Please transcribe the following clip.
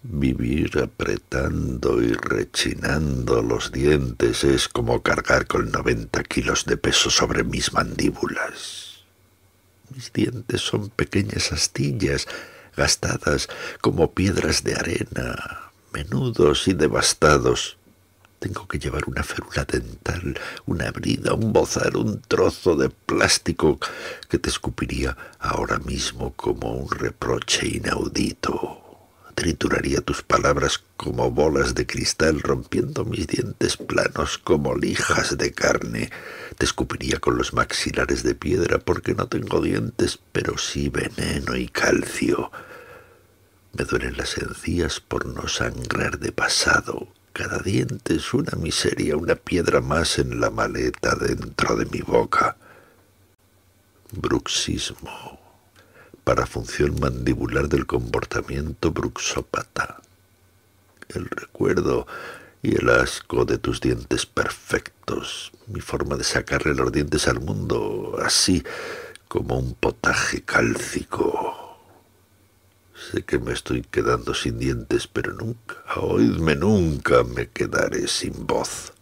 Vivir apretando y rechinando los dientes es como cargar con 90 kilos de peso sobre mis mandíbulas. Mis dientes son pequeñas astillas, gastadas como piedras de arena, menudos y devastados. Tengo que llevar una férula dental, una brida, un bozal, un trozo de plástico que te escupiría ahora mismo como un reproche inaudito. Trituraría tus palabras como bolas de cristal, rompiendo mis dientes planos como lijas de carne. Te escupiría con los maxilares de piedra porque no tengo dientes, pero sí veneno y calcio. Me duelen las encías por no sangrar de pasado. Cada diente es una miseria, una piedra más en la maleta dentro de mi boca. Bruxismo. Para función mandibular del comportamiento bruxópata. El recuerdo y el asco de tus dientes perfectos. Mi forma de sacarle los dientes al mundo, así como un potaje cálcico. Sé que me estoy quedando sin dientes, pero nunca, oídme, nunca me quedaré sin voz.